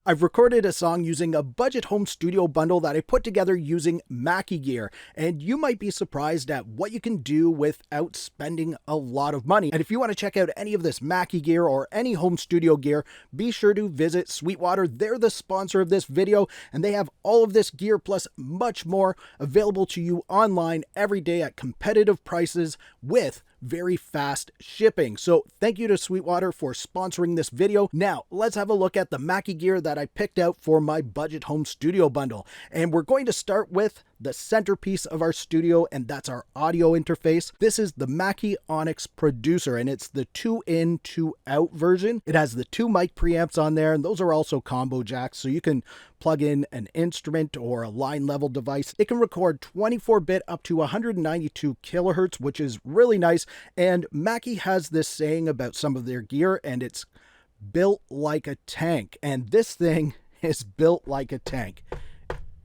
I've recorded a song using a budget home studio bundle that I put together using Mackie gear, and you might be surprised at what you can do without spending a lot of money. And if you want to check out any of this Mackie gear or any home studio gear, be sure to visit Sweetwater. They're the sponsor of this video, and they have all of this gear plus much more available to you online every day at competitive prices with very fast shipping. So thank you to Sweetwater for sponsoring this video. Now let's have a look at the Mackie gear that I picked out for my budget home studio bundle. And we're going to start with the centerpiece of our studio, and that's our audio interface. This is the Mackie Onyx Producer, and it's the 2-in, 2-out version. It has the 2 mic preamps on there, and those are also combo jacks, so you can plug in an instrument or a line level device. It can record 24-bit up to 192 kilohertz, which is really nice. And Mackie has this saying about some of their gear, and it's built like a tank. And this thing is built like a tank.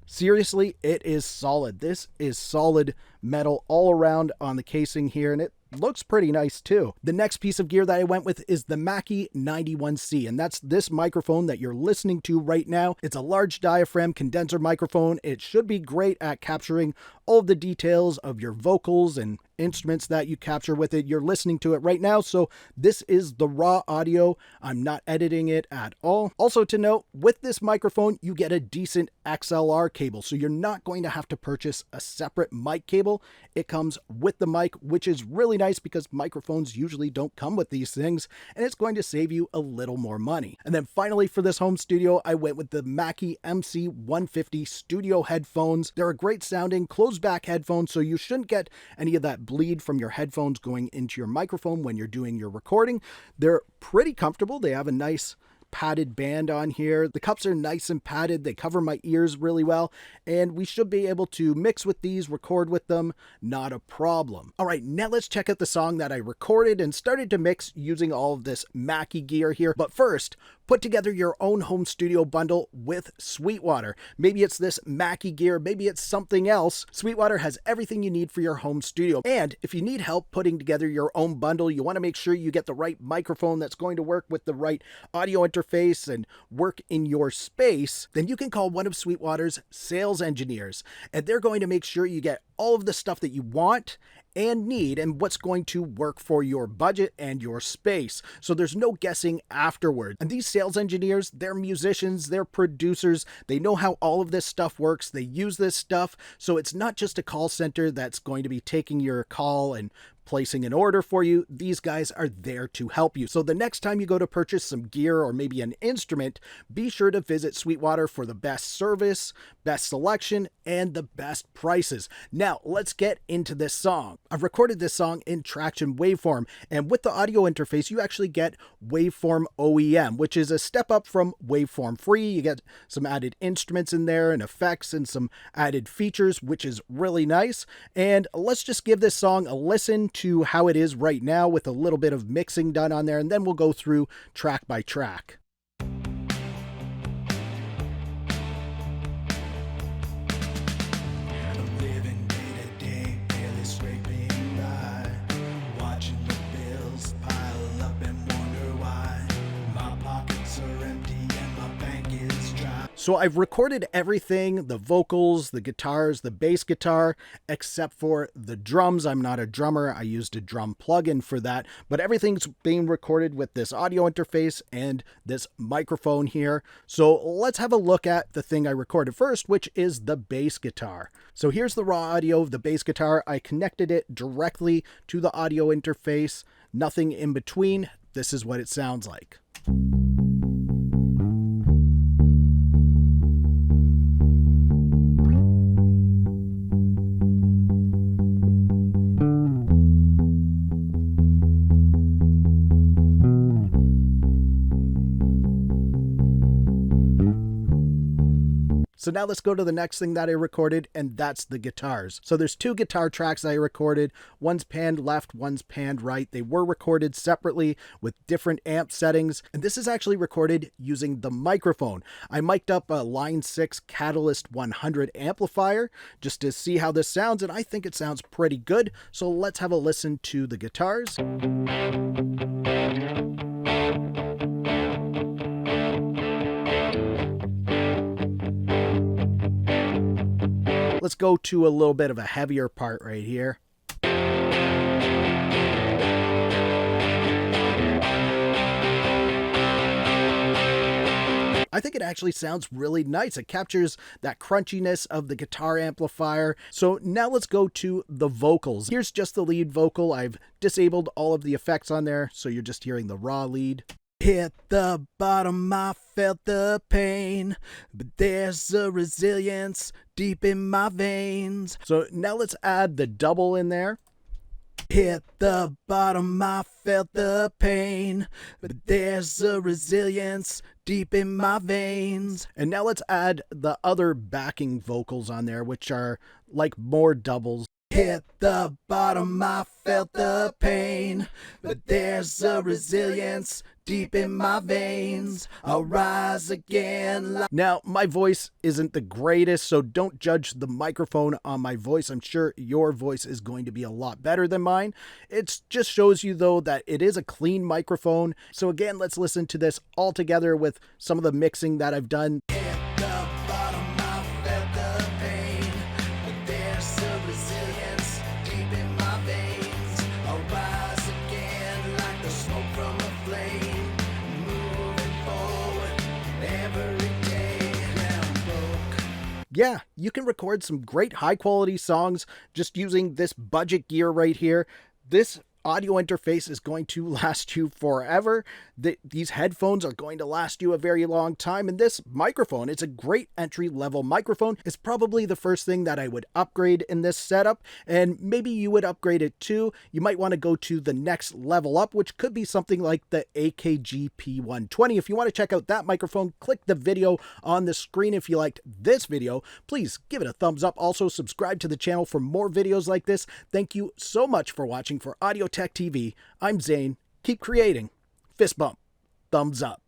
Seriously, it is solid. This is solid metal all around on the casing here, and it looks pretty nice too. The next piece of gear that I went with is the Mackie 91C, and that's this microphone that you're listening to right now. It's a large diaphragm condenser microphone. It should be great at capturing all of the details of your vocals and instruments that you capture with it. You're listening to it right now, so this is the raw audio. I'm not editing it at all. Also to note, with this microphone, you get a decent XLR cable, so you're not going to have to purchase a separate mic cable. It comes with the mic, which is really nice because microphones usually don't come with these things, and it's going to save you a little more money. And then finally for this home studio, I went with the Mackie MC150 Studio Headphones. They're a great sounding closed back headphones, so you shouldn't get any of that bleed from your headphones going into your microphone when you're doing your recording. They're pretty comfortable. They have a nice padded band on here. The cups are nice and padded. They cover my ears really well, and we should be able to mix with these, record with them, not a problem. All right, now let's check out the song that I recorded and started to mix using all of this Mackie gear here. But first, put together your own home studio bundle with Sweetwater. Maybe it's this Mackie gear, maybe it's something else. Sweetwater has everything you need for your home studio. And if you need help putting together your own bundle, you want to make sure you get the right microphone that's going to work with the right audio interface and work in your space, then you can call one of Sweetwater's sales engineers, and they're going to make sure you get all of the stuff that you want and need and what's going to work for your budget and your space. So there's no guessing afterward. And these sales engineers, they're musicians, they're producers, they know how all of this stuff works, they use this stuff. So it's not just a call center that's going to be taking your call and placing an order for you. These guys are there to help you. So the next time you go to purchase some gear or maybe an instrument, be sure to visit Sweetwater for the best service, best selection, and the best prices. Now let's get into this song. I've recorded this song in traction waveform, and with the audio interface, you actually get waveform OEM, which is a step up from waveform free. You get some added instruments in there and effects and some added features, which is really nice. And let's just give this song a listen to how it is right now with a little bit of mixing done on there, and then we'll go through track by track. So I've recorded everything, the vocals, the guitars, the bass guitar, except for the drums. I'm not a drummer. I used a drum plugin for that, but everything's being recorded with this audio interface and this microphone here. So let's have a look at the thing I recorded first, which is the bass guitar. So here's the raw audio of the bass guitar. I connected it directly to the audio interface, nothing in between. This is what it sounds like. So now let's go to the next thing that I recorded, and that's the guitars. So there's 2 guitar tracks I recorded. One's panned left, one's panned right. They were recorded separately with different amp settings, and this is actually recorded using the microphone. I mic'd up a Line 6 Catalyst 100 amplifier just to see how this sounds, and I think it sounds pretty good. So let's have a listen to the guitars. Let's go to a little bit of a heavier part right here. I think it actually sounds really nice. It captures that crunchiness of the guitar amplifier. So now let's go to the vocals. Here's just the lead vocal. I've disabled all of the effects on there, so you're just hearing the raw lead. Hit the bottom, I felt the pain, but there's a resilience deep in my veins. So now let's add the double in there. Hit the bottom, I felt the pain, but there's a resilience deep in my veins. And now let's add the other backing vocals on there, which are like more doubles. Hit the bottom, I felt the pain, but there's a resilience deep in my veins. I'll rise again. Now, my voice isn't the greatest, so don't judge the microphone on my voice. I'm sure your voice is going to be a lot better than mine. It just shows you, though, that it is a clean microphone. So again, let's listen to this all together with some of the mixing that I've done. Yeah, you can record some great high quality songs just using this budget gear right here. This audio interface is going to last you forever. These headphones are going to last you a very long time. And this microphone, it's a great entry-level microphone. It's probably the first thing that I would upgrade in this setup. And maybe you would upgrade it too. You might want to go to the next level up, which could be something like the AKG P120. If you want to check out that microphone, click the video on the screen. If you liked this video, please give it a thumbs up. Also, subscribe to the channel for more videos like this. Thank you so much for watching. For Audio Tech TV, I'm Zane. Keep creating. Fist bump. Thumbs up.